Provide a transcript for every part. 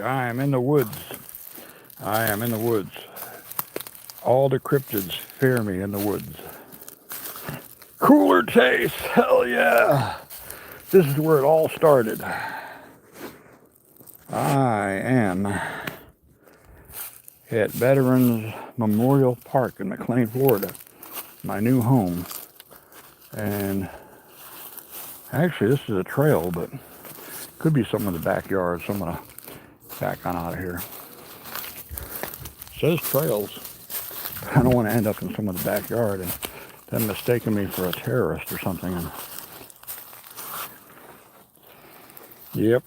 I am in the woods. I am in the woods. All the cryptids fear me in the woods. Cooler taste, hell yeah. This is where it all started. I am at Veterans Memorial Park in McLean, Florida, my new home. And actually, this is a trail, but could be some in the backyard, so I'm gonna back on out of here. It says trails. I don't want to end up in some of the backyard and them mistaking me for a terrorist or something. And yep.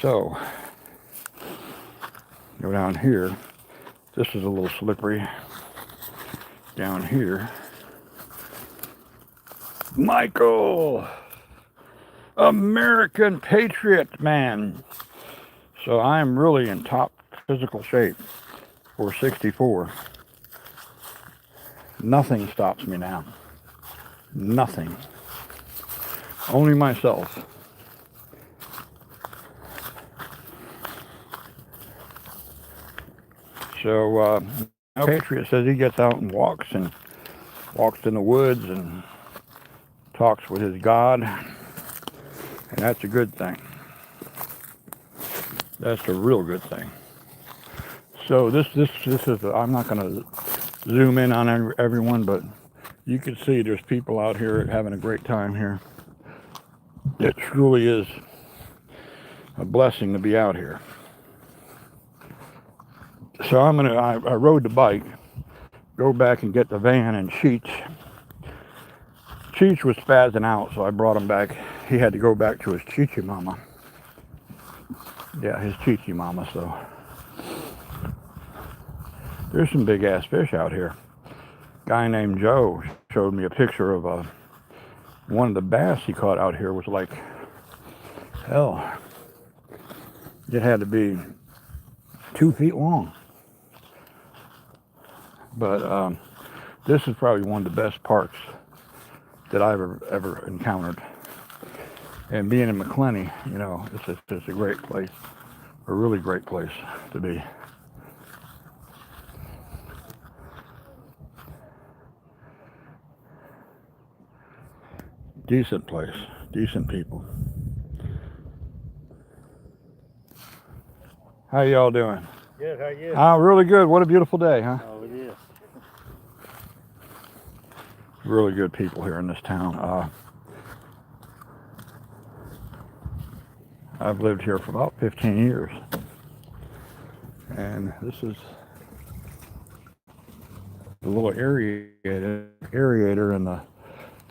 So, go down here. This is a little slippery. Down here. Michael! American Patriot man. So I'm really in top physical shape for 64. Nothing stops me now. Nothing. Only myself. So, Patriot says he gets out and walks in the woods and talks with his God, and that's a good thing. That's a real good thing. So this is. I'm not going to zoom in on everyone, but you can see there's people out here having a great time here. It truly is a blessing to be out here. So I rode the bike, go back and get the van and Cheech. Cheech was spazzing out, so I brought him back. He had to go back to his Chichi mama. Yeah, his Chichi mama, so. There's some big ass fish out here. Guy named Joe showed me a picture of one of the bass he caught out here was like, hell, it had to be 2 feet long. But this is probably one of the best parks that I've ever encountered. And being in McLenny, you know, it's a great place, a really great place to be. Decent place, decent people. How y'all doing? Good, how are you? Really good. What a beautiful day, huh? Oh, it is. Really good people here in this town. I've lived here for about 15 years. And this is the little aerator in the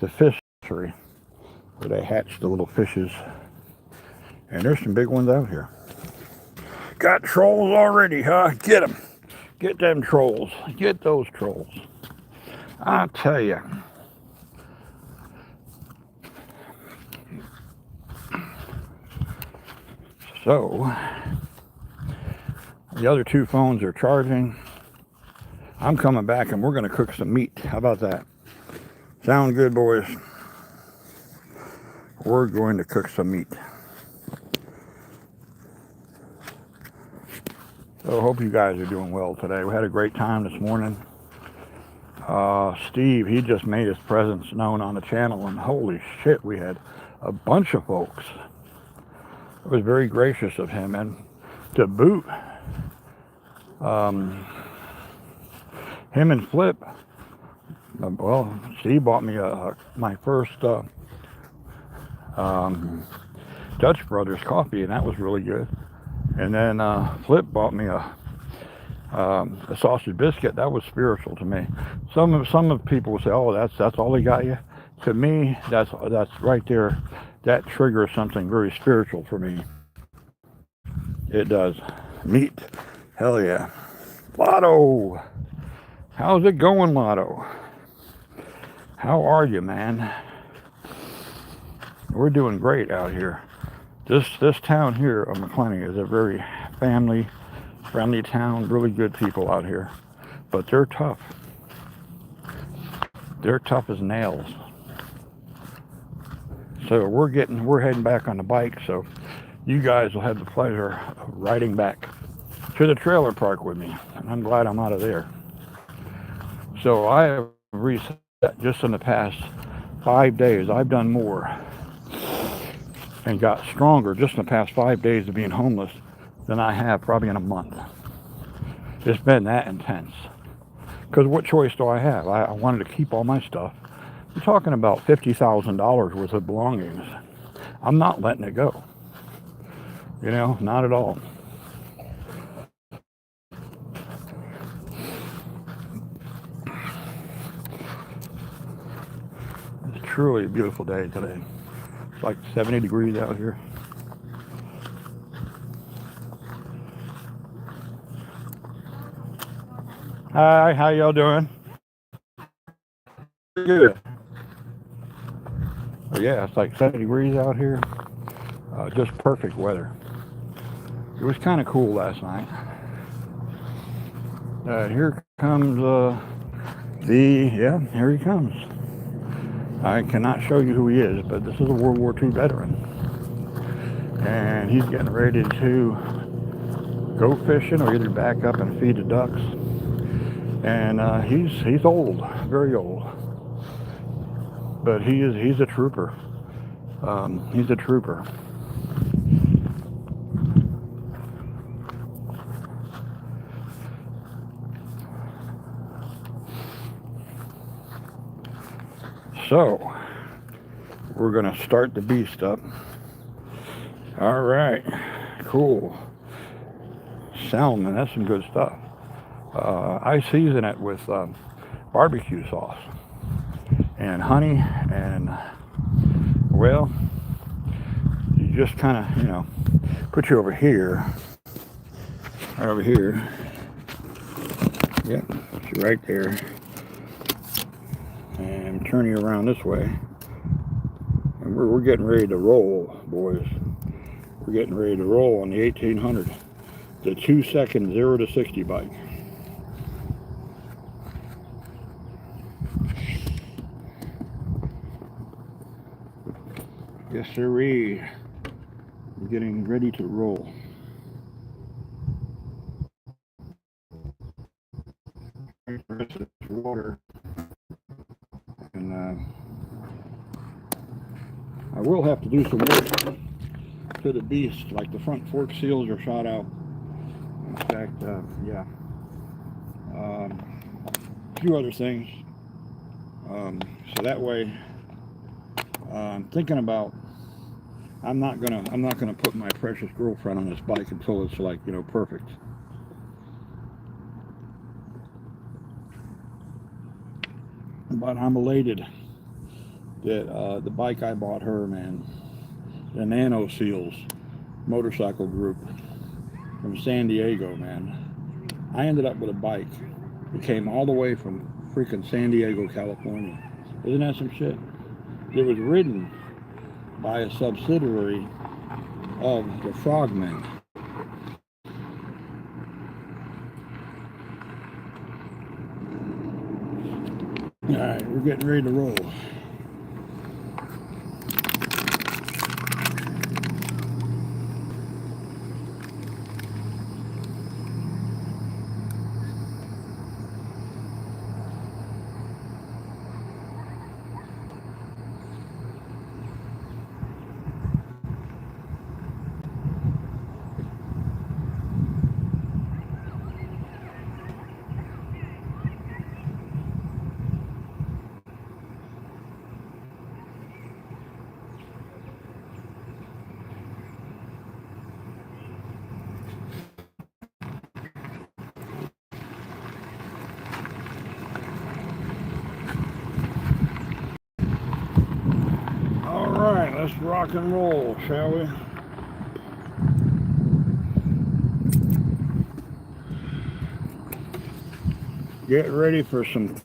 fishery where they hatch the little fishes. And there's some big ones out here. Got trolls already, huh? Get them. Get them trolls. Get those trolls. I tell you. So, the other 2 phones are charging. I'm coming back and we're going to cook some meat. How about that? Sound good, boys? We're going to cook some meat. So I hope you guys are doing well today. We had a great time this morning. Steve, he just made his presence known on the channel, and holy shit, we had a bunch of folks. It was very gracious of him, and to boot, him and Flip, well, Steve bought me my first Dutch Brothers coffee, and that was really good. And then Flip bought me a sausage biscuit. That was spiritual to me. Some of people will say, "Oh, that's all he got you." To me, that's right there. That triggers something very spiritual for me. It does. Meat, hell yeah. Lotto, how's it going, Lotto? How are you, man? We're doing great out here. This town here of McLenny is a very family-friendly town. Really good people out here, but they're tough. They're tough as nails. So we're heading back on the bike. So you guys will have the pleasure of riding back to the trailer park with me. And I'm glad I'm out of there. So I have reset just in the past 5 days. I've done more and got stronger just in the past 5 days of being homeless than I have probably in a month. It's been that intense. Because what choice do I have? I wanted to keep all my stuff. I'm talking about $50,000 worth of belongings. I'm not letting it go. Not at all. It's truly a beautiful day today. It's like 70 degrees out here. Hi, how y'all doing? Good. Yeah, it's like 70 degrees out here. Just perfect weather. It was kind of cool last night. Here comes here he comes. I cannot show you who he is, but this is a World War II veteran. And he's getting ready to go fishing or either back up and feed the ducks. And he's old, very old. But he's a trooper. He's a trooper. So, we're going to start the beast up. All right, cool. Salmon, that's some good stuff. I season it with barbecue sauce and honey, and well, you just kind of, put you over here, right over here. Yep, put you right there. And turn you around this way. And we're getting ready to roll, boys. We're getting ready to roll on the 1800, the 2-second 0 to 60 bike. Yes, sirree. We're getting ready to roll. Water. And I will have to do some work to the beast, like the front fork seals are shot out. In fact, yeah. A few other things. So that way, I'm thinking about. I'm not gonna put my precious girlfriend on this bike until it's like perfect. But I'm elated that the bike I bought her, man, the Nano Seals motorcycle group from San Diego, man. I ended up with a bike that came all the way from freaking San Diego, California. Isn't that some shit? It was ridden by a subsidiary of the Frogmen. All right, we're getting ready to roll. All right, let's rock and roll, shall we? Get ready for some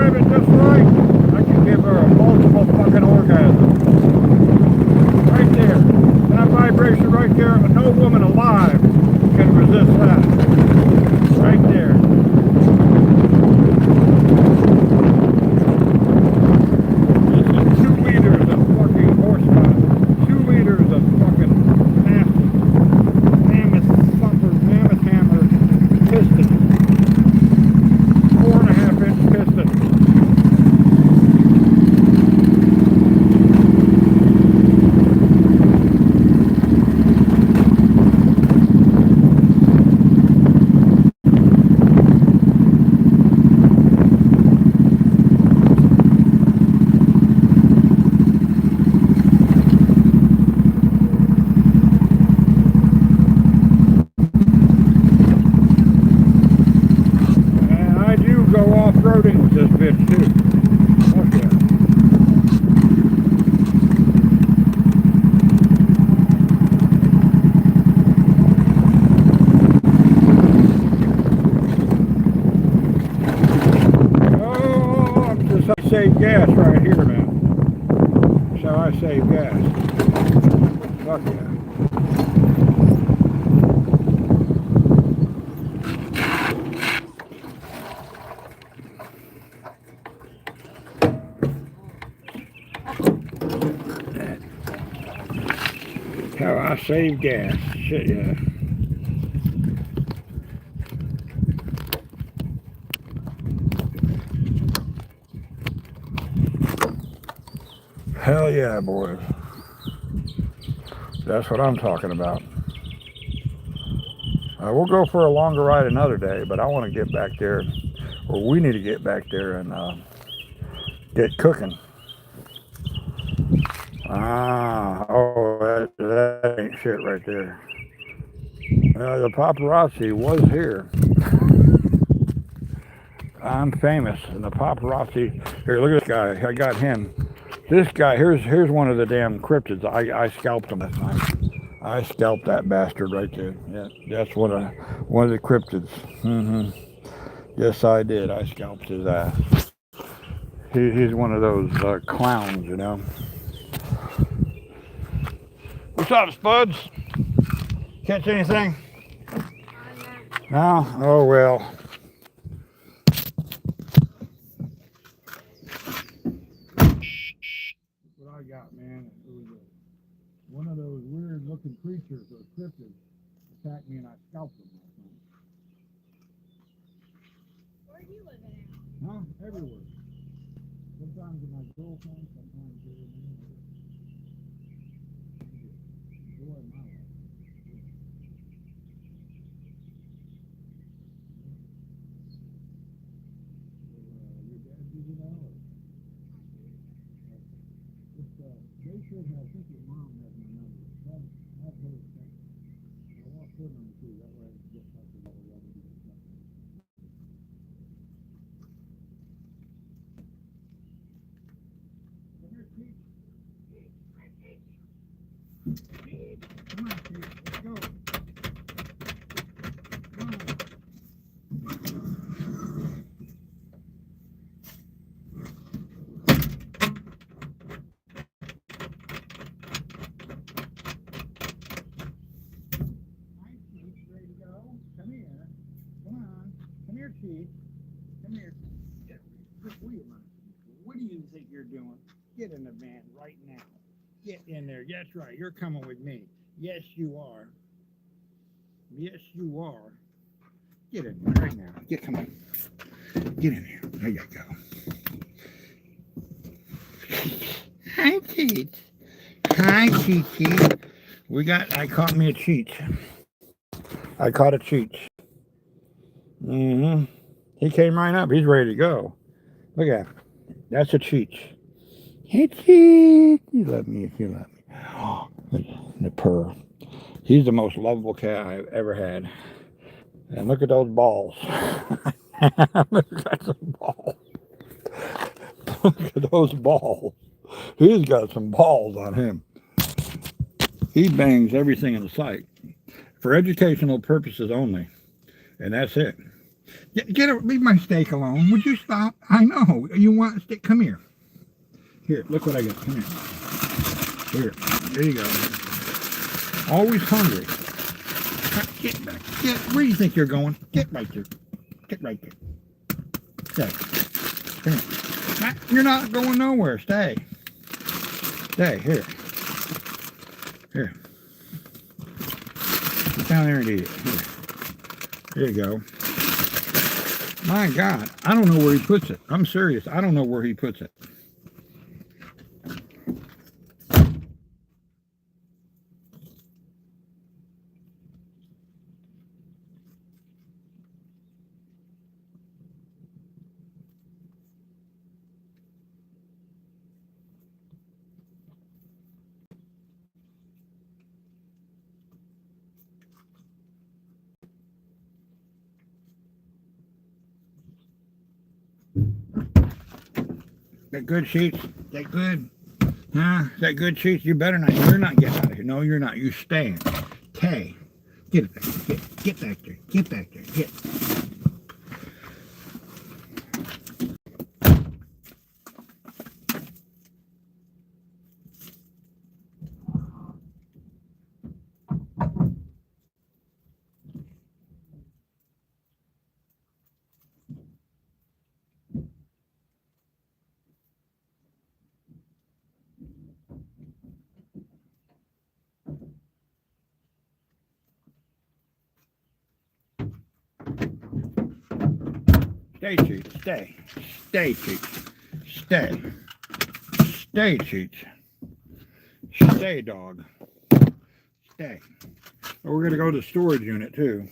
grab it just right, I can give her a multiple fucking orgasm. Right there. That vibration right there, no woman alive can resist that. Right there. This is 2 liters of fucking horsepower. 2 liters of fucking mammoth hammer piston. 4.5-inch piston. Off-roading with this bitch too. Fuck yeah. Oh, I'm just I save gas right here, man. That's how I save gas. Fuck yeah. How I save gas. Shit, yeah. Hell yeah, boys. That's what I'm talking about. We'll go for a longer ride another day, but I want to get back there, or we need to get back there and get cooking. That ain't shit right there. The paparazzi was here. I'm famous, and the paparazzi. Here, look at this guy. I got him. This guy. Here's one of the damn cryptids. I scalped him that time. I scalped that bastard right there. Yeah, that's one of the cryptids. Yes, I did. I scalped his ass. He's one of those clowns, you know. What's up, Spuds? Catch anything? No? Oh, well. What I got, man, it was one of those weird-looking creatures or cryptids attacked me, and I scalped them. Where are you living at? Huh? Everywhere. Sometimes in my girlfriend, sometimes here in the enjoy my life. Your dad did it all? They should have, I think your mom has my number. Have her text. I want her number too, that way I can get back to the other level. Come here, Pete. Come on, Pete. Let's go. Come on. Come here. Come on. Come here, Chief. Come here. What do you think you're doing? Get in the van right now. Get in there. That's right. You're coming with me. Yes, you are. Yes, you are. Get in there right now. Come on. Get in here. There you go. Hi, Pete. Hi, Kiki. I caught me a cheat. I caught a cheat. He came right up. He's ready to go. Look at him. That's a cheat. Hey, cheat. You love me if you love me. Oh, the purr. He's the most lovable cat I've ever had. And look at those balls. Look at some balls. Look at those balls. He's got some balls on him. He bangs everything in sight for educational purposes only. And that's it. Leave my steak alone. Would you stop? I know. You want a steak? Come here. Here, look what I got. Come here. Here. There you go. Always hungry. Get back. Where do you think you're going? Get right there. Get right there. Stay. Come here. You're not going nowhere. Stay. Stay. Here. Here. Get down there and eat it. Here. There you go. My God, I don't know where he puts it. I'm serious. I don't know where he puts it. That good, Sheets? That good? Huh? That good, Sheets? You better not. You're not getting out of here. No, you're not. You staying. Tay. Get it back. Get back there. Get back there. Get. Stay, Cheats. Stay. Stay, Cheats. Stay. Stay, Cheats. Stay, dog. Stay. We're going to go to the storage unit, too.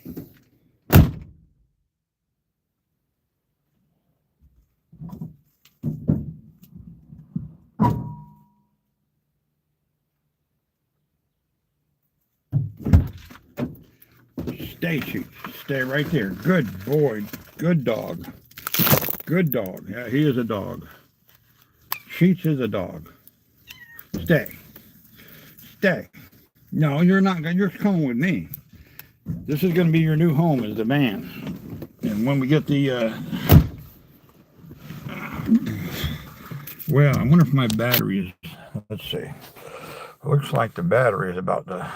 Stay, Cheats. Stay right there. Good boy. Good dog. Good dog. Yeah, he is a dog. Sheets is a dog. Stay. Stay. No, you're not. You're coming with me. This is going to be your new home as the van. And when we get the... well, I wonder if my battery is... Let's see. Looks like the battery is about to...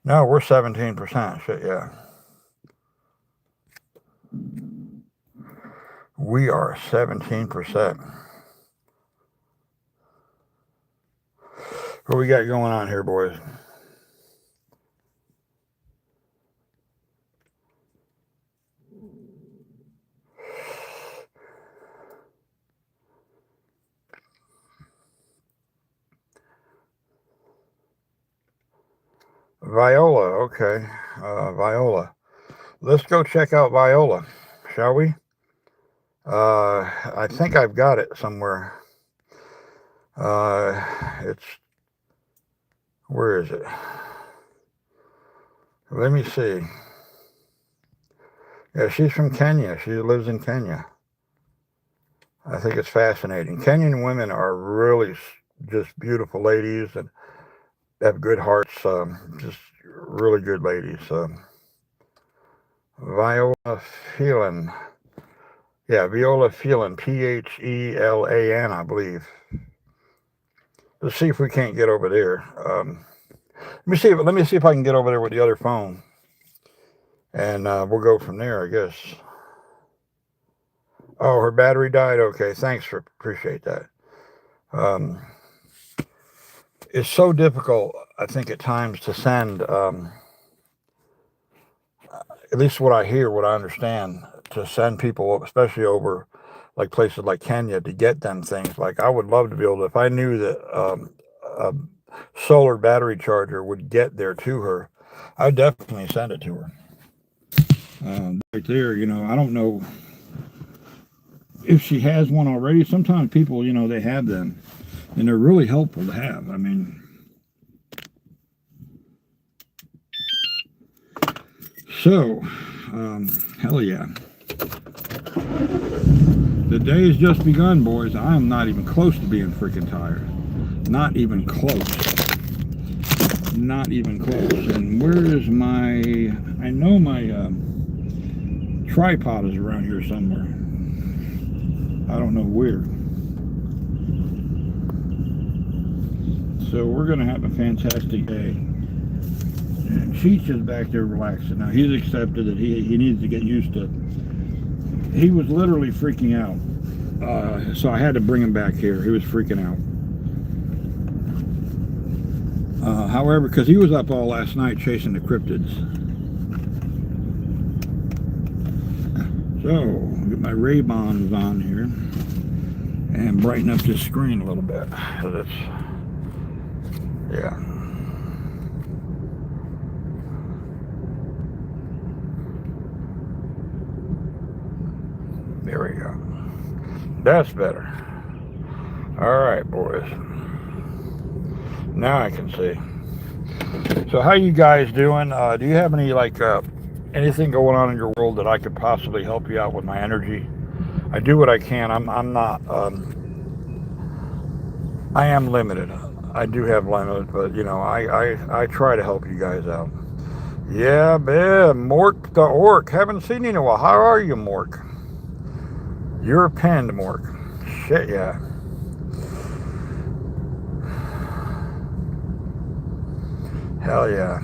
no, we're 17%. Shit, yeah. We are 17%. What we got going on here, boys? Viola, okay. Viola. Let's go check out Viola, shall we? I think I've got it somewhere. Where is it? Let me see. Yeah, she's from Kenya. She lives in Kenya. I think it's fascinating. Kenyan women are really just beautiful ladies and have good hearts. Just really good ladies. Viola Phelan. Yeah, Viola Phelan. Phelan, I believe. Let's see if we can't get over there. Let me see if I can get over there with the other phone, and we'll go from there, I guess. Oh, her battery died. Okay, appreciate that. It's so difficult, I think, at times to send. At least what I hear, what I understand, to send people, especially over like places like Kenya, to get them things. Like I would love to be able to, if I knew that a solar battery charger would get there to her, I'd definitely send it to her. Right there, I don't know if she has one already. Sometimes people, they have them, and they're really helpful to have. I mean, so, hell yeah. The day has just begun, boys. I am not even close to being freaking tired. Not even close. Not even close. And where is my... I know my tripod is around here somewhere. I don't know where. So we're going to have a fantastic day. And Cheech is back there relaxing. Now he's accepted that he needs to get used to... He was literally freaking out. So I had to bring him back here. He was freaking out. However, because he was up all last night chasing the cryptids. So, get my Ray-Bans on here and brighten up this screen a little bit. So that's, yeah. There we go. That's better. All right, boys. Now I can see. So how you guys doing? Do you have any anything going on in your world that I could possibly help you out with my energy? I do what I can. I'm not. I am limited. I do have limits, but you know, I try to help you guys out. Yeah, man. Mork the Orc. Haven't seen you in a while. How are you, Mork? You're pinned, Mork. Shit, yeah. Hell yeah.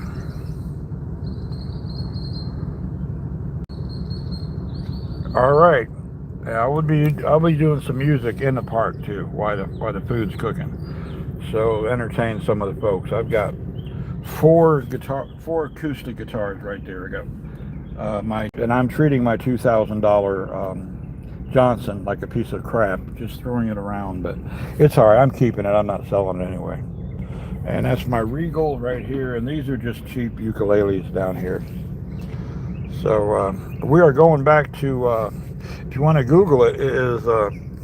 All right. Yeah, I'll be doing some music in the park too while the food's cooking. So entertain some of the folks. I've got four acoustic guitars right there. I got and I'm treating my $2,000 Johnson like a piece of crap, just throwing it around, but it's all right. I'm keeping it. I'm not selling it anyway. And that's my Regal right here, and these are just cheap ukuleles down here. So we are going back to, if you want to Google it, it is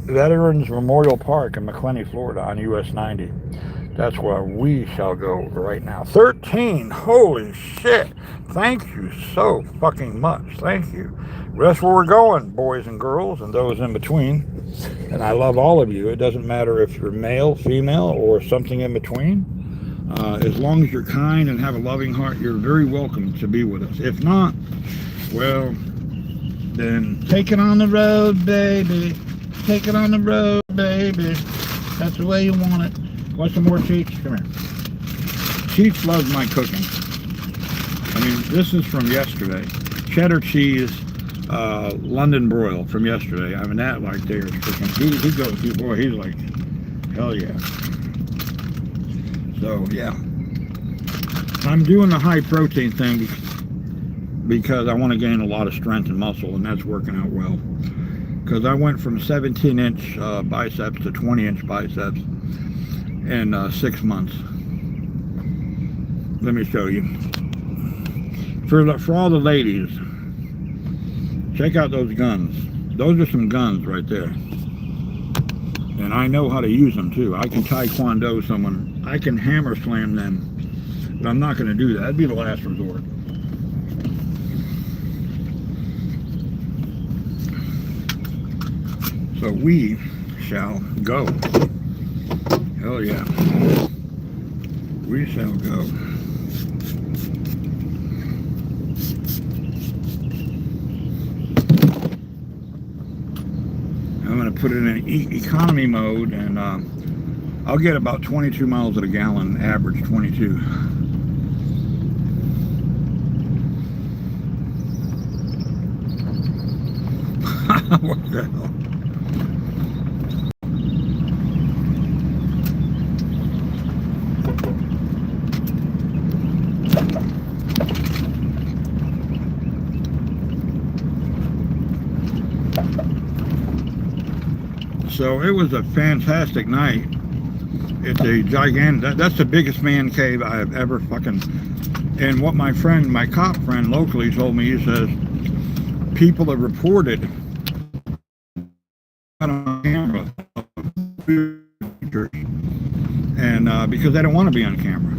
Veterans Memorial Park in McClenny, Florida on US 90. That's where we shall go right now. 13, holy shit. Thank you so fucking much. Thank you. That's where we're going, boys and girls, and those in between. And I love all of you. It doesn't matter if you're male, female, or something in between. As long as you're kind and have a loving heart, you're very welcome to be with us. If not, well, then take it on the road, baby. Take it on the road, baby. That's the way you want it. Want some more, Cheech? Come here. Cheech loves my cooking. I mean, this is from yesterday. Cheddar cheese, London broil from yesterday. I mean, that right there is cooking. He goes, boy, he's like, hell yeah. So, yeah. I'm doing the high protein thing because I want to gain a lot of strength and muscle, and that's working out well. Because I went from 17-inch biceps to 20-inch biceps in 6 months. Let me show you. For all the ladies, check out those guns. Those are some guns right there. And I know how to use them too. I can taekwondo someone. I can hammer slam them. But I'm not going to do that. That'd be the last resort. So we shall go. Hell yeah. We shall go. I'm going to put it in economy mode, and I'll get about 22 miles at a gallon, average 22. What the hell? So it was a fantastic night. It's a gigantic, that's the biggest man cave I have ever fucking, and what my friend, my cop friend locally told me, he says, people have reported on camera, and because they don't want to be on camera.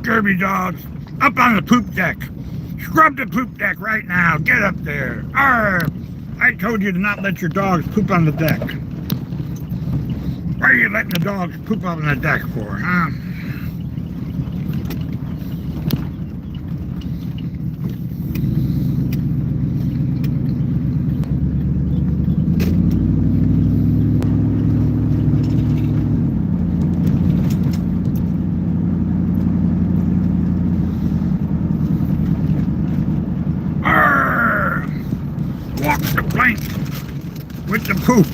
scurvy dogs up on the poop deck. Scrub the poop deck right now. Get up there. Arr! I told you to not let your dogs poop on the deck. Why are you letting the dogs poop on the deck for, huh? Walk the plank with the poop.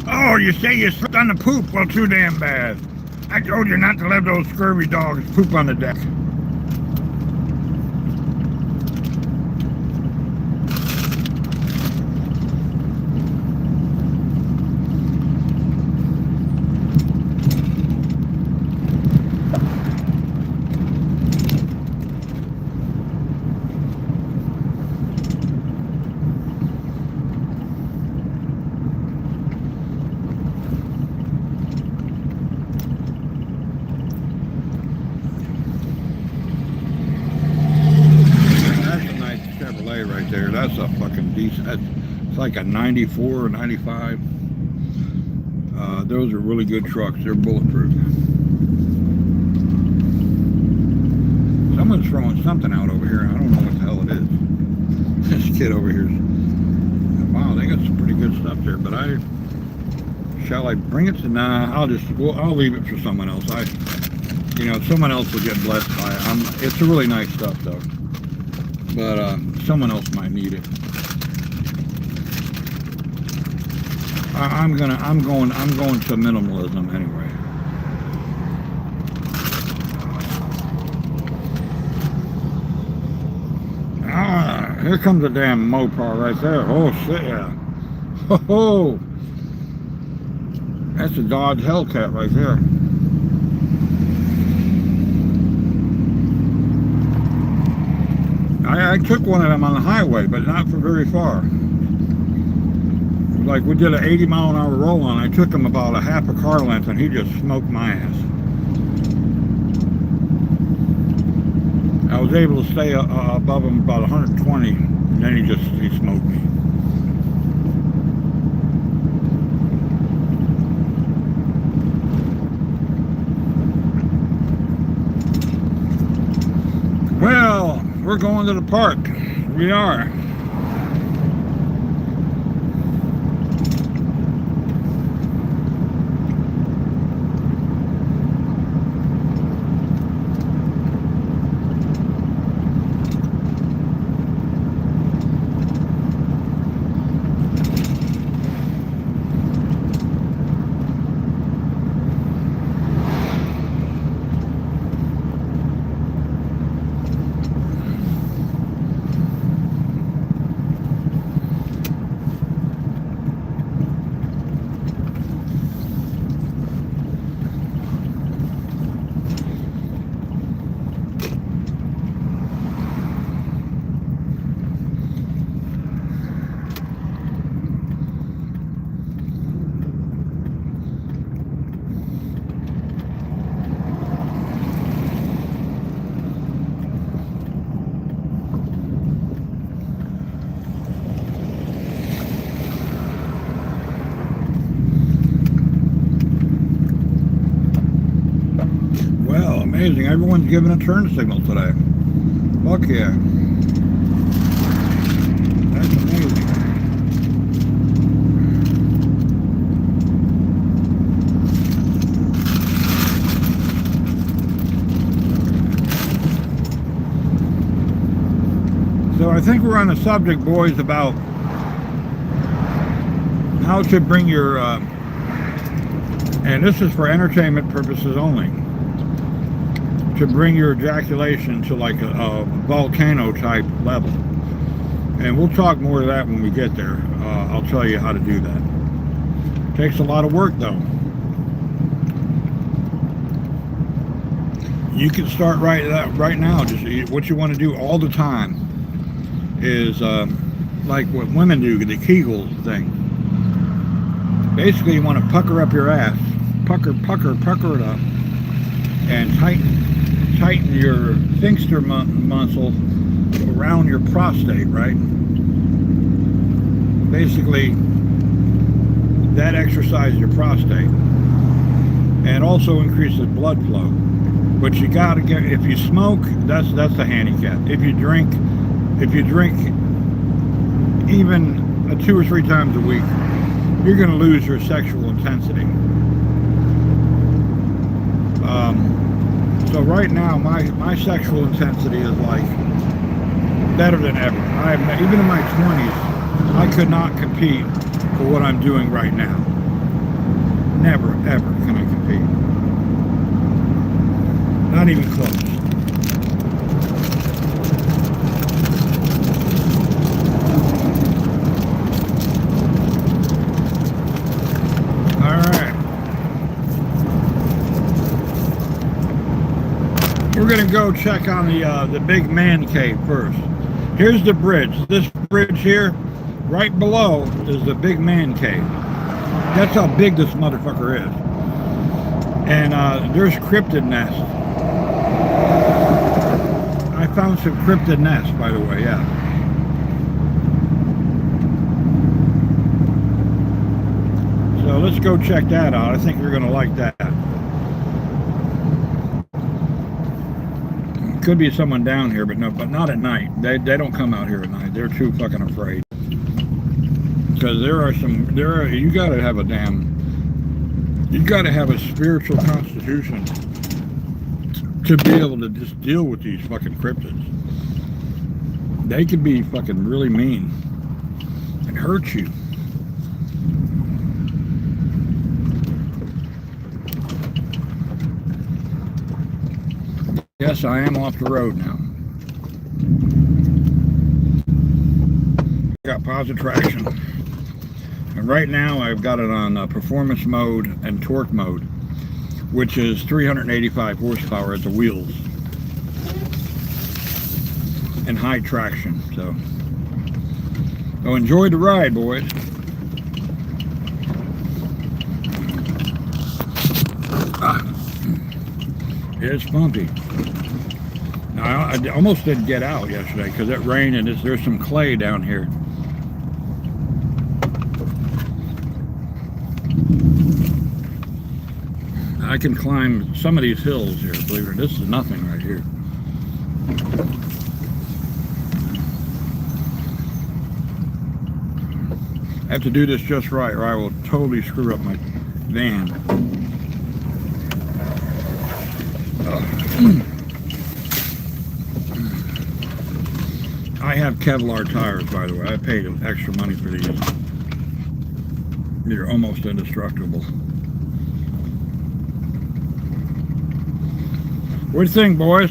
Oh, you say you slipped on the poop? Well, too damn bad. I told you not to let those scurvy dogs poop on the deck. Right there, that's a fucking decent. It's like a 94 or 95. Those are really good trucks. They're bulletproof. Someone's throwing something out over here. I don't know what the hell it is. This kid over here. Wow, they got some pretty good stuff there. But shall I bring it to? Nah, I'll leave it for someone else. Someone else will get blessed by it. It's a really nice stuff though. But someone else might need it. I'm going to minimalism anyway. Here comes a damn Mopar right there. Oh shit, yeah. Oh, that's a Dodge Hellcat right there. I took one of them on the highway, but not for very far. Like we did an 80-mile-an-hour roll on. I took him about a half a car length, and he just smoked my ass. I was able to stay above him about 120, and then he smoked me. Well, we're going to the park. We are. Amazing. Everyone's giving a turn signal today. Fuck yeah. That's amazing. So I think we're on the subject, boys, about how to bring your, and this is for entertainment purposes only, to bring your ejaculation to like a volcano type level. And we'll talk more of that when we get there. I'll tell you how to do that. Takes a lot of work though. You can start right now. Just what you want to do all the time is like what women do, the Kegel thing. Basically, you want to pucker up your ass, pucker it up, and tighten tighten your sphincter muscle around your prostate, right? Basically, that exercises your prostate and also increases blood flow. But you gotta get, if you smoke, that's the handicap. If you drink even 2 or 3 times a week, you're gonna lose your sexual intensity. So right now, my sexual intensity is like better than ever. Even in my 20s, I could not compete for what I'm doing right now. Never, ever can I compete. Not even close. All right. We're gonna go check on the big man cave first. Here's the bridge. This bridge here, right below, is the big man cave. That's how big this motherfucker is. And there's cryptid nests. I found some cryptid nests, by the way, yeah. So let's go check that out. I think you're gonna like that. Could be someone down here, but not at night. They don't come out here at night. They're too fucking afraid. Because you gotta have a spiritual constitution to be able to just deal with these fucking cryptids. They can be fucking really mean and hurt you. Yes, I am off the road now. Got positive traction. And right now I've got it on performance mode and torque mode, which is 385 horsepower at the wheels. And high traction, so enjoy the ride, boys. It's bumpy. Now, I almost didn't get out yesterday because it rained and there's some clay down here. I can climb some of these hills here, believe it or not. This is nothing right here. I have to do this just right or I will totally screw up my van. I have Kevlar tires, by the way. I paid extra money for these. They're almost indestructible. What do you think, boys?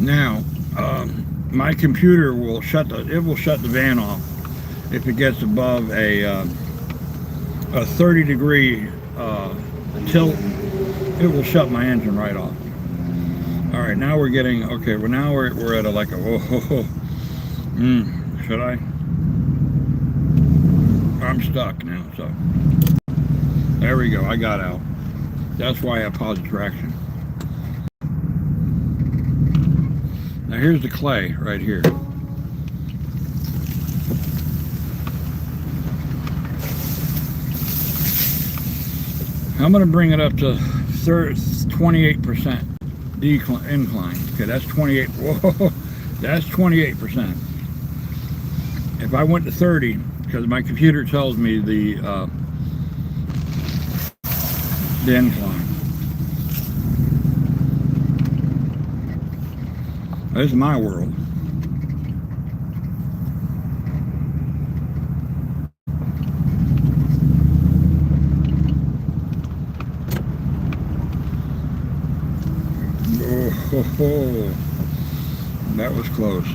Now, my computer will shut the van off if it gets above a 30-degree tilt. It will shut my engine right off. All right, now we're getting okay. Well, now we're at a should I? I'm stuck now. So there we go. I got out. That's why I have positive traction. Now here's the clay right here. I'm going to bring it up to 28% incline. Okay, that's 28. Whoa, that's 28%. If I went to 30, because my computer tells me the incline. This is my world. Oh, that was close.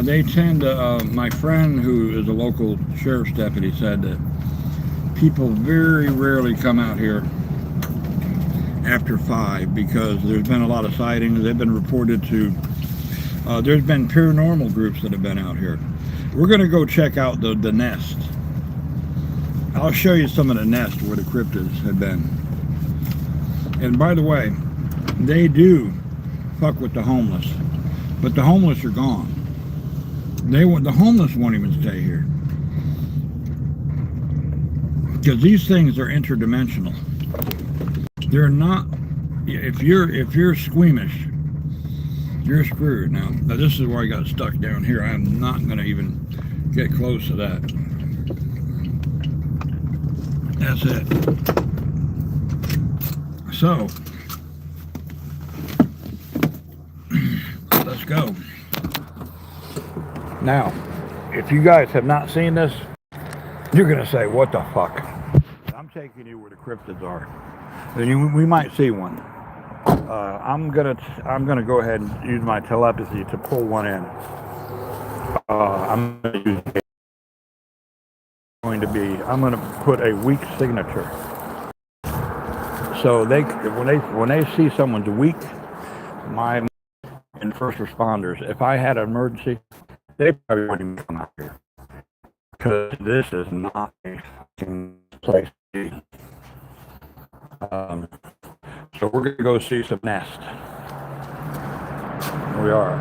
They tend to, my friend who is a local sheriff's deputy said that people very rarely come out here after 5 because there's been a lot of sightings. They've been reported to, there's been paranormal groups that have been out here. We're going to go check out the nest. I'll show you some of the nest where the cryptids have been. And by the way, they do fuck with the homeless, but the homeless are gone. The homeless won't even stay here because these things are interdimensional. They're not. If you're squeamish, you're screwed. Now this is where I got stuck down here. I'm not going to even get close to that. That's it. So let's go. Now, if you guys have not seen this, you're gonna say, "What the fuck?" I'm taking you where the cryptids are. And we might see one. I'm gonna go ahead and use my telepathy to pull one in. I'm gonna put a weak signature. So when they see someone's weak, and first responders, if I had an emergency, they probably wouldn't even come out here because this is not a fucking place to be. So we're gonna go see some nests. Here we are.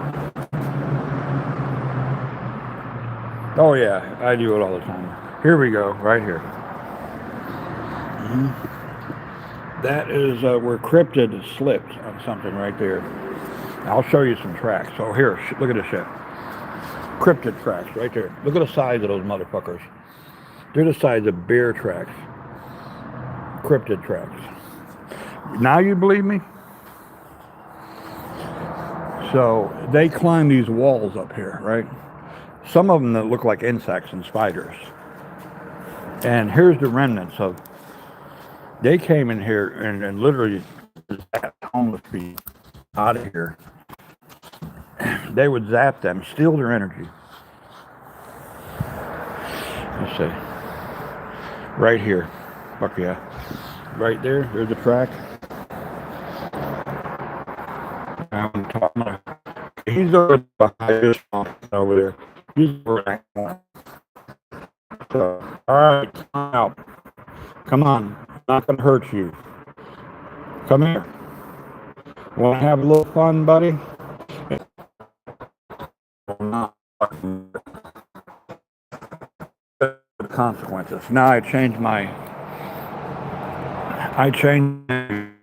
Oh yeah, I do it all the time. Here we go, right here. That is where cryptid slipped on something right there. I'll show you some tracks. So here, look at this shit. Cryptid tracks right there. Look at the size of those motherfuckers. They're the size of bear tracks. Cryptid tracks. Now you believe me? So they climb these walls up here, right? Some of them that look like insects and spiders. And here's the remnants of. They came in here and literally zapped homeless people out of here. They would zap them, steal their energy. Let's see. Right here. Fuck yeah. Right there. There's a track. I'm talking about. He's over behind this one over there. He's over that one. So, alright, come out. Come on. I'm not going to hurt you. Come here. Want to have a little fun, buddy? Not fucking consequences. Now I changed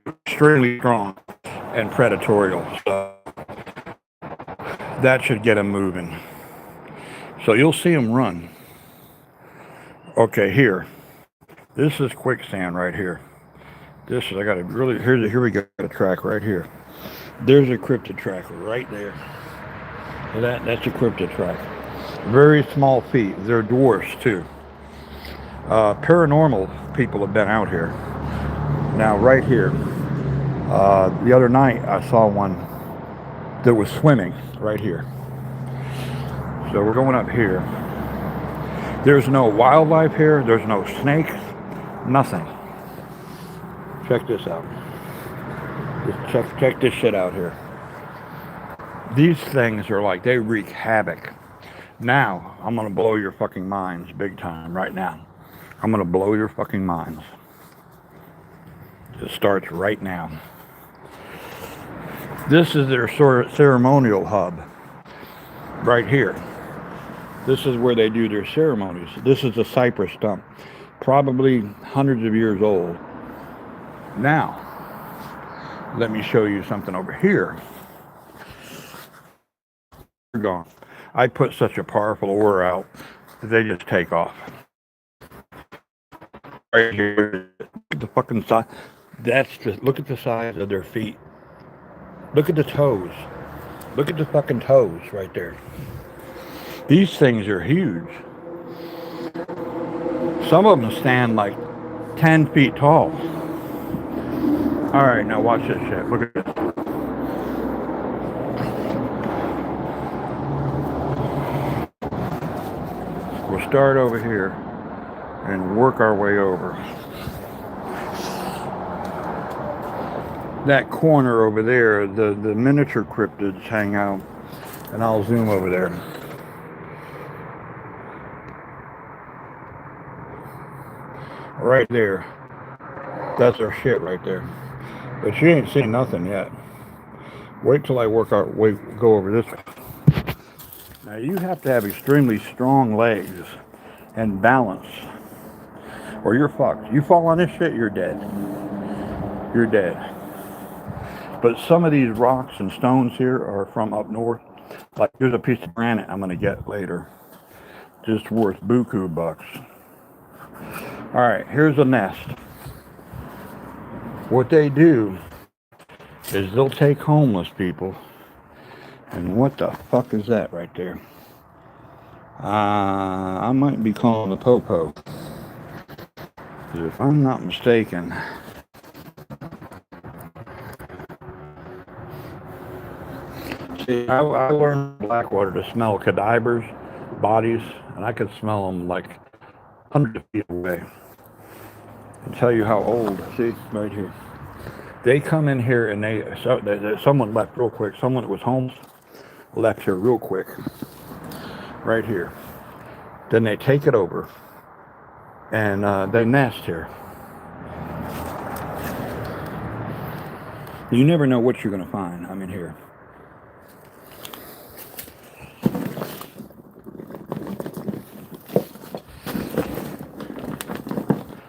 extremely strong and predatorial. So that should get him moving. So you'll see him run. Okay, here. This is quicksand right here. This is, I got to really, here we go, a track right here. There's a cryptid track right there. So that's a cryptid track. Very small feet. They're dwarfs too. Paranormal people have been out here. Now right here, the other night I saw one that was swimming right here. So we're going up here. There's no wildlife here. There's no snakes. Nothing. Check this out. Just check this shit out here. These things are like, they wreak havoc. Now, I'm going to blow your fucking minds big time right now. I'm going to blow your fucking minds. It starts right now. This is their sort of ceremonial hub. Right here. This is where they do their ceremonies. This is a cypress stump. Probably hundreds of years old. Now, let me show you something over here. They're gone. I put such a powerful aura out that they just take off. Right here, look at the fucking size. Look at the size of their feet. Look at the toes. Look at the fucking toes right there. These things are huge. Some of them stand like 10 feet tall. All right, now watch this shit. Look at this. We'll start over here and work our way over. That corner over there, the miniature cryptids hang out, and I'll zoom over there. Right there. That's our shit right there. But you ain't seen nothing yet. Wait till I go over this way. Now you have to have extremely strong legs and balance, or you're fucked. You fall on this shit, you're dead. You're dead. But some of these rocks and stones here are from up north. Like there's a piece of granite I'm gonna get later. Just worth buku bucks. Alright, here's a nest. What they do is they'll take homeless people. And what the fuck is that right there? I might be calling the popo. If I'm not mistaken. See, I learned in Blackwater to smell cadavers, bodies, and I could smell them like hundreds of feet away. And tell you how old. See, right here. They come in here and someone left real quick. Someone that was homeless left here real quick. Right here. Then they take it over and they nest here. You never know what you're going to find. I'm in here.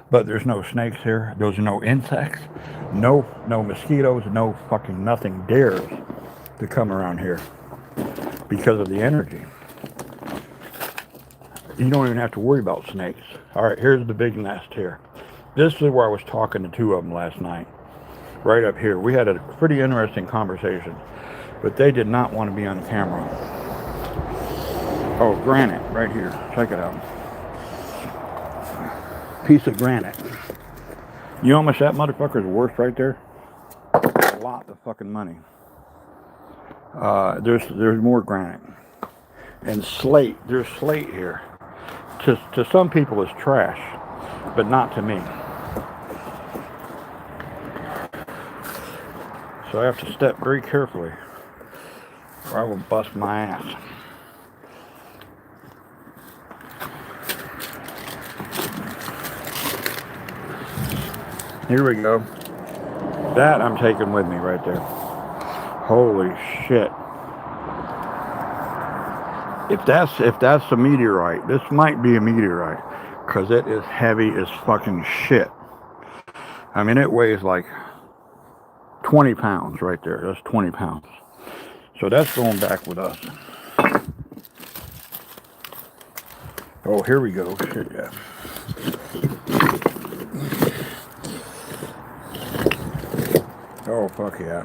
But there's no snakes here. There's no insects. No mosquitoes. No fucking nothing dares to come around here because of the energy. You don't even have to worry about snakes. All right, here's the big nest here. This is where I was talking to two of them last night. Right up here. We had a pretty interesting conversation, but they did not want to be on camera. Oh, granite right here. Check it out. Piece of granite. You know how much that motherfucker's worth right there? A lot of fucking money. There's more granite. And slate. There's slate here. To some people it's trash, but not to me. So I have to step very carefully or I will bust my ass. Here we go. That I'm taking with me right there. Holy shit. If that's a meteorite, this might be a meteorite, because it is heavy as fucking shit. I mean, it weighs like 20 pounds right there. That's 20 pounds. So that's going back with us. Oh, here we go. Shit, yeah. Oh, fuck yeah.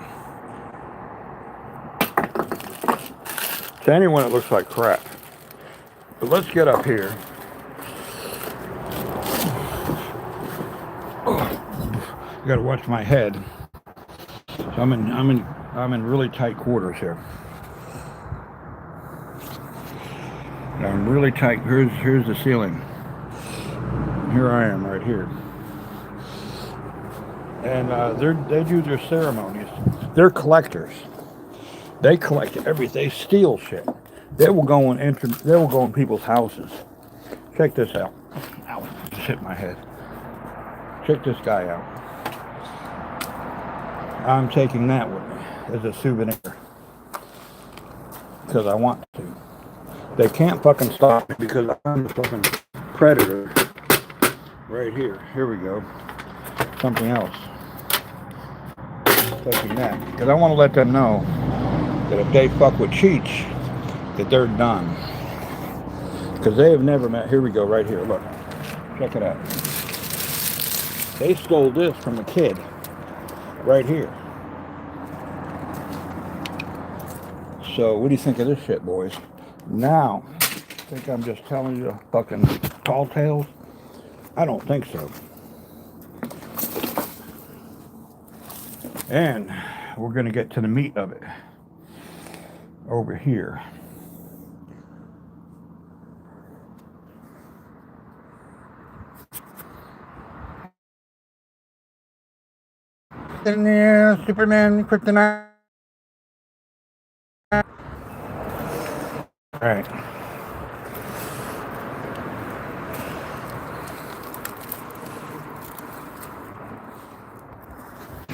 To anyone, it looks like crap. But let's get up here. I gotta watch my head. So I'm in really tight quarters here. I'm really tight. Here's the ceiling. Here I am right here. And they do their ceremonies. They're collectors. They collect everything. They steal shit. They will go in people's houses. Check this out. Ow, just hit my head. Check this guy out. I'm taking that with me as a souvenir. Because I want to. They can't fucking stop me because I'm the fucking predator. Right here. Here we go. Something else. Taking that. Because I want to let them know that if they fuck with Cheech, that they're done. Because they have never met. Here we go, right here. Look. Check it out. They stole this from a kid. Right here. So, what do you think of this shit, boys? Now, think I'm just telling you fucking tall tales? I don't think so. And we're going to get to the meat of it. Over here. in the air, Superman, kryptonite. All right.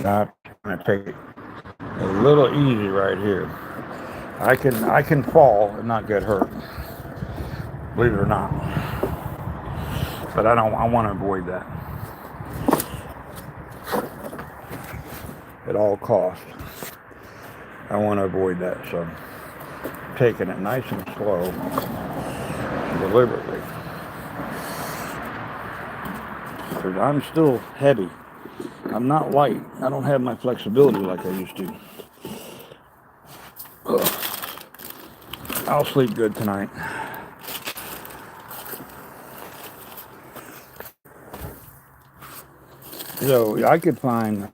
I'm gonna take it a little easy right here. I can fall and not get hurt, believe it or not. But I want to avoid that at all costs. I want to avoid that, so I'm taking it nice and slow, deliberately, because I'm still heavy. I'm not light. I don't have my flexibility like I used to. Ugh. I'll sleep good tonight. So I could find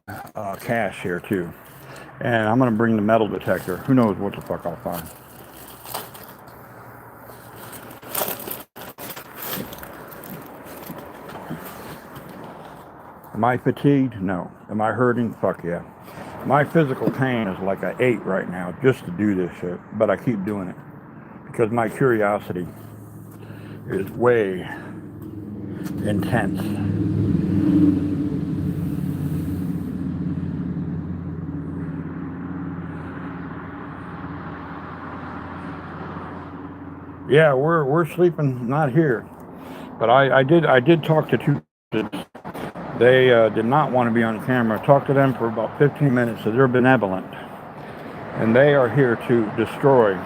cash here too. And I'm going to bring the metal detector. Who knows what the fuck I'll find. Am I fatigued? No. Am I hurting? Fuck yeah. My physical pain is like an 8 right now just to do this shit. But I keep doing it. Because my curiosity is way intense. Yeah, we're sleeping not here, but I did talk to two kids. They did not want to be on camera. I talked to them for about 15 minutes, so they're benevolent, and they are here to destroy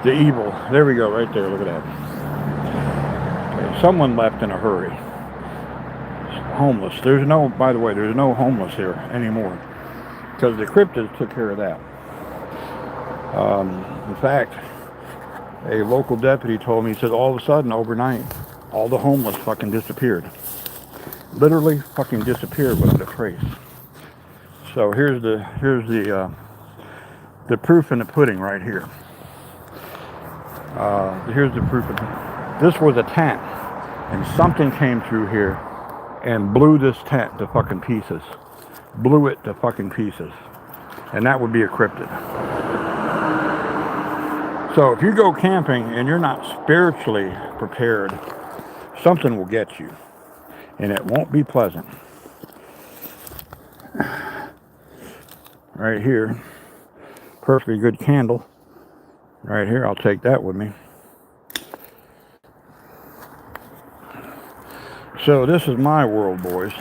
the evil. There we go, right there. Look at that. Okay, someone left in a hurry. Homeless. There's no, by the way, there's no homeless here anymore because the cryptids took care of that. In fact, a local deputy told me, he said all of a sudden overnight, all the homeless fucking disappeared. Literally fucking disappeared without a trace. So here's the proof in the pudding right here. Here's the proof. This was a tent, and something came through here and blew this tent to fucking pieces. Blew it to fucking pieces. And that would be a cryptid. So if you go camping and you're not spiritually prepared, something will get you. And it won't be pleasant. Right here. Perfectly good candle. Right here, I'll take that with me. So this is my world, boys.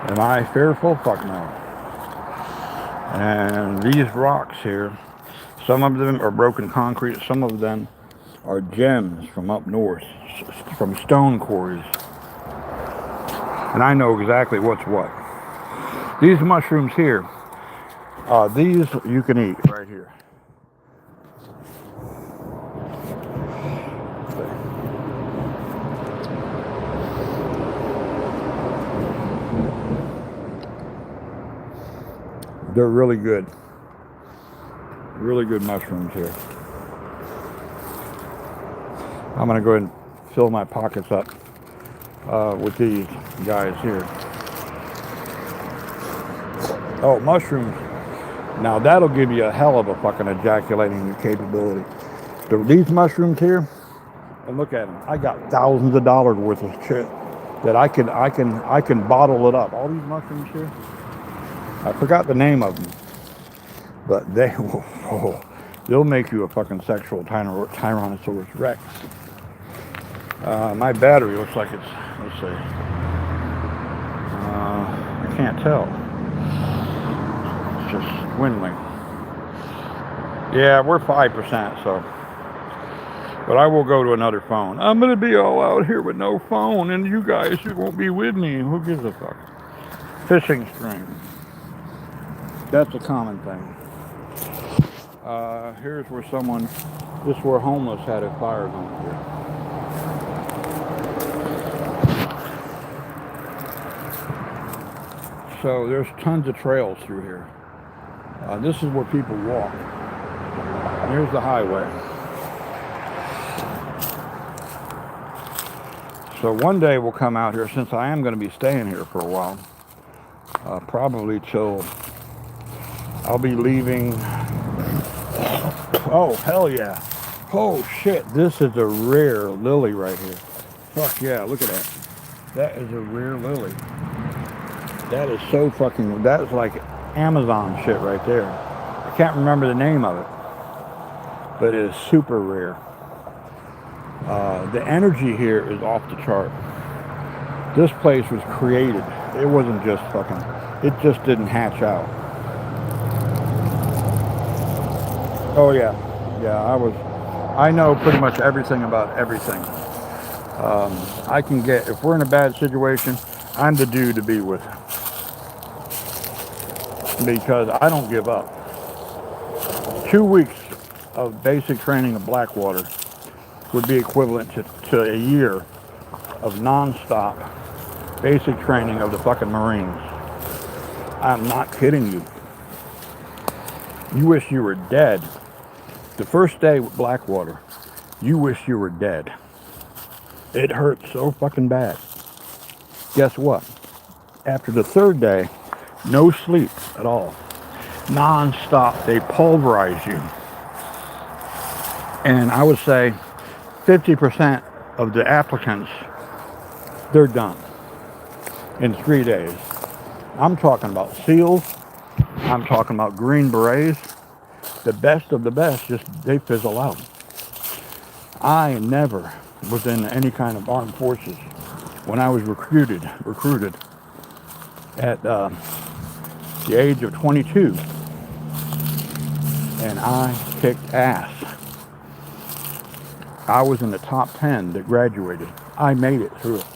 Am I fearful? Fuck no. And these rocks here, some of them are broken concrete, some of them are gems from up north, from stone quarries. And I know exactly what's what. These mushrooms here, these you can eat right here. They're really good. Really good mushrooms here. I'm going to go ahead and fill my pockets up with these guys here. Oh, mushrooms. Now that'll give you a hell of a fucking ejaculating capability. These mushrooms here, and look at them. I got thousands of dollars worth of shit that I can bottle it up. All these mushrooms here. I forgot the name of them, but they'll make you a fucking sexual Tyrannosaurus Rex. My battery looks like it's, let's see, I can't tell. It's just dwindling. Yeah, we're 5%, so. But I will go to another phone. I'm going to be all out here with no phone, and you guys won't be with me. Who gives a fuck? Fishing string. That's a common thing. Here's where this is where homeless had a fire going here. So there's tons of trails through here. This is where people walk. And here's the highway. So one day we'll come out here, since I am going to be staying here for a while. probably till I'll be leaving. Oh, hell yeah. Oh, shit. This is a rare lily right here. Fuck yeah, look at that. That is a rare lily. That is so fucking, that is like Amazon shit right there. I can't remember the name of it, but it is super rare. The energy here is off the chart. This place was created. It wasn't just fucking, it just didn't hatch out. Oh yeah, I know pretty much everything about everything. I can get, if we're in a bad situation, I'm the dude to be with. Because I don't give up. 2 weeks of basic training of Blackwater would be equivalent to a year of non-stop basic training of the fucking Marines. I'm not kidding you. You wish you were dead. The first day with Blackwater, you wish you were dead. It hurt so fucking bad. Guess what? After the third day, no sleep at all. Non-stop, they pulverize you. And I would say 50% of the applicants, they're done in 3 days. I'm talking about SEALs. I'm talking about Green Berets. The best of the best, just they fizzle out. I never was in any kind of armed forces. When I was recruited at the age of 22, and I kicked ass. I was in the top 10 that graduated. I made it through it.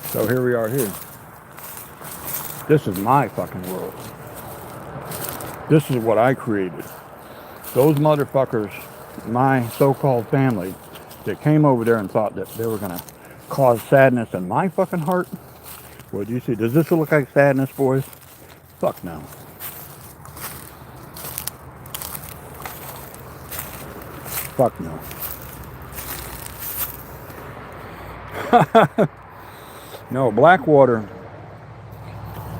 So here we are here. This is my fucking world. This is what I created. Those motherfuckers, my so-called family, that came over there and thought that they were gonna cause sadness in my fucking heart. Well, do you see? Does this look like sadness, boys? Fuck no. Fuck no. No, Blackwater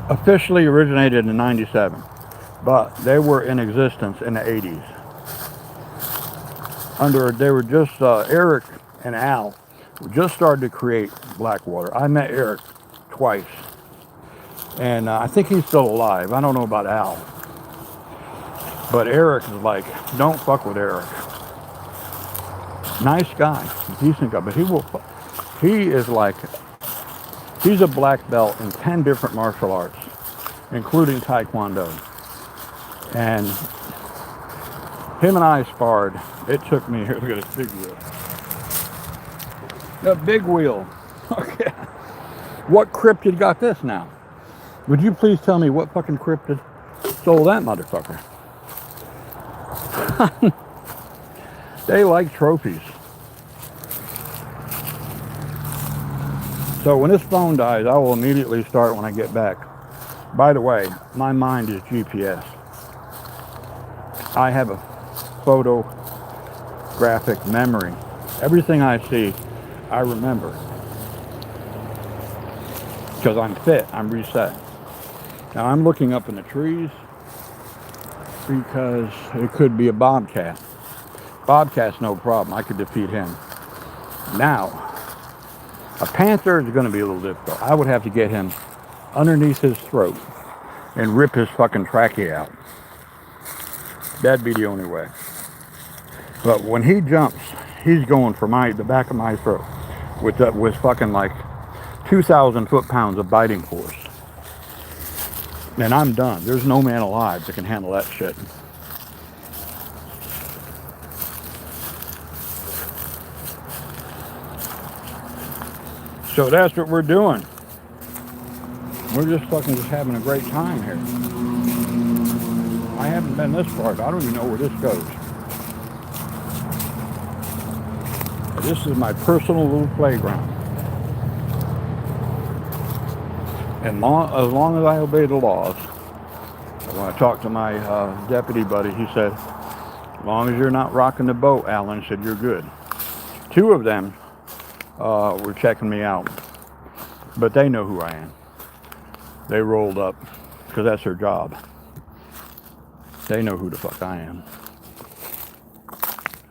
officially originated in '97, but they were in existence in the '80s. They were just, Eric and Al just started to create Blackwater. I met Eric twice, and I think he's still alive. I don't know about Al, but Eric is like, don't fuck with Eric. Nice guy, decent guy, but he is like, he's a black belt in 10 different martial arts, including Taekwondo. And him and I sparred. It took me, here, look at this big wheel. The big wheel. Okay. What cryptid got this now? Would you please tell me what fucking cryptid stole that motherfucker? They like trophies. So when this phone dies, I will immediately start when I get back. By the way, my mind is GPS. I have a photographic memory. Everything I see, I remember. Because I'm fit, I'm reset. Now I'm looking up in the trees because it could be a bobcat. Bobcat's no problem, I could defeat him. Now, a panther is going to be a little difficult. I would have to get him underneath his throat and rip his fucking trachea out. That'd be the only way. But when he jumps, he's going for the back of my throat with fucking like 2,000 foot-pounds of biting force. And I'm done. There's no man alive that can handle that shit. So that's what we're doing. We're just having a great time here. I haven't been this far, but I don't even know where this goes. This is my personal little playground. And as long as I obey the laws, when I talked to my deputy buddy, he said, as long as you're not rocking the boat, Alan, said, you're good. 2 of them were checking me out. But they know who I am. They rolled up because that's their job. They know who the fuck I am.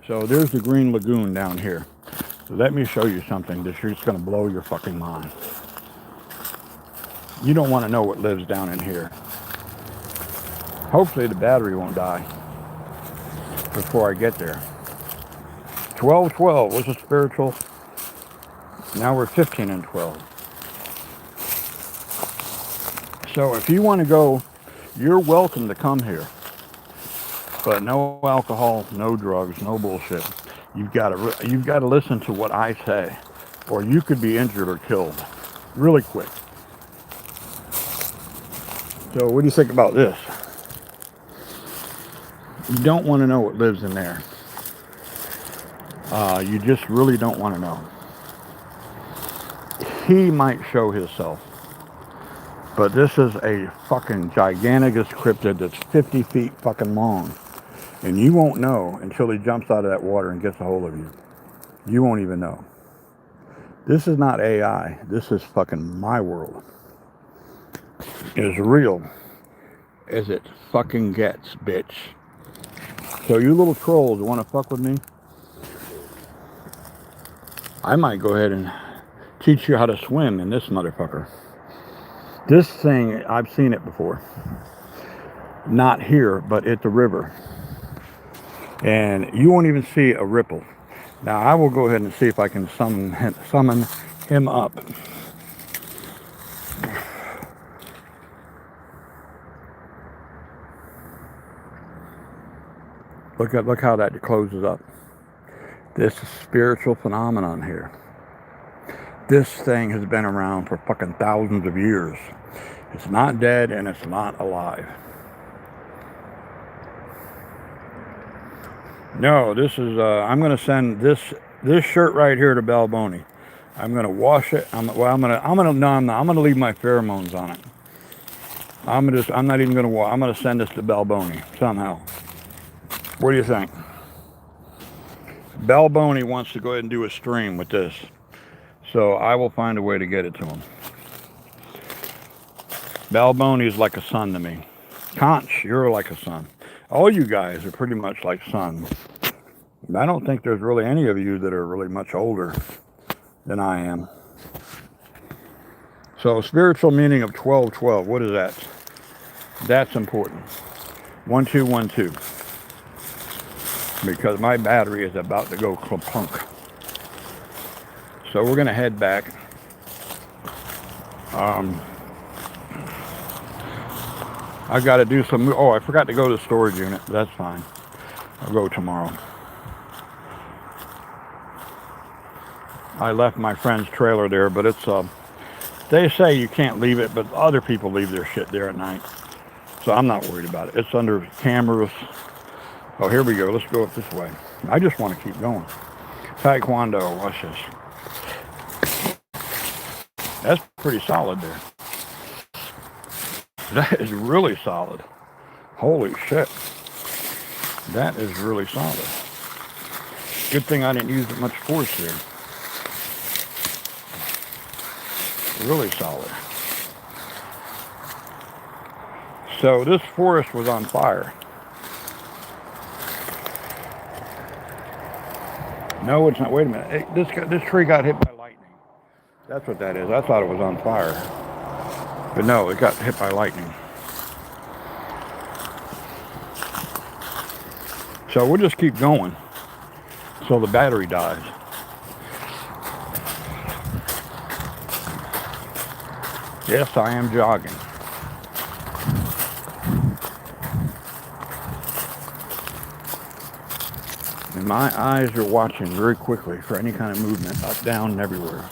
So there's the Green Lagoon down here. Let me show you something that's just going to blow your fucking mind. You don't want to know what lives down in here. Hopefully the battery won't die before I get there. 12:12 was a spiritual. Now we're 15 and 12. So if you want to go, you're welcome to come here. But no alcohol, no drugs, no bullshit. You've got to listen to what I say, or you could be injured or killed really quick. So what do you think about this? You don't want to know what lives in there. You just really don't want to know. He might show himself. But this is a fucking gigantic cryptid that's 50 feet fucking long. And you won't know until he jumps out of that water and gets a hold of you. You won't even know. This is not AI. This is fucking my world. As real as it fucking gets, bitch. So you little trolls want to fuck with me? I might go ahead and teach you how to swim in this motherfucker. This thing, I've seen it before. Not here, but at the river. And you won't even see a ripple. Now I will go ahead and see if I can summon him up. Look how that closes up. This spiritual phenomenon here. This thing has been around for fucking thousands of years. It's not dead and it's not alive. No, this is, I'm going to send this shirt right here to Balboni. I'm going to wash it. I'm going to leave my pheromones on it. I'm not even going to wash. I'm going to send this to Balboni somehow. What do you think? Balboni wants to go ahead and do a stream with this. So I will find a way to get it to him. Balboni is like a son to me. Conch, you're like a son. All you guys are pretty much like sons. I don't think there's really any of you that are really much older than I am. So spiritual meaning of 12:12, what is that? That's important. 1212. Because my battery is about to go klunk. So we're going to head back. I've got to do some... Oh, I forgot to go to the storage unit. That's fine. I'll go tomorrow. I left my friend's trailer there, but it's... they say you can't leave it, but other people leave their shit there at night. So I'm not worried about it. It's under cameras. Oh, here we go. Let's go up this way. I just want to keep going. Taekwondo. Watch this. That's pretty solid there. That is really solid. Holy shit. That is really solid. Good thing I didn't use much force there. Really solid. So this forest was on fire. No, it's not. Wait a minute. This tree got hit by lightning. That's what that is. I thought it was on fire. But no, it got hit by lightning. So we'll just keep going so the battery dies. Yes, I am jogging. And my eyes are watching very quickly for any kind of movement, up, down, and everywhere.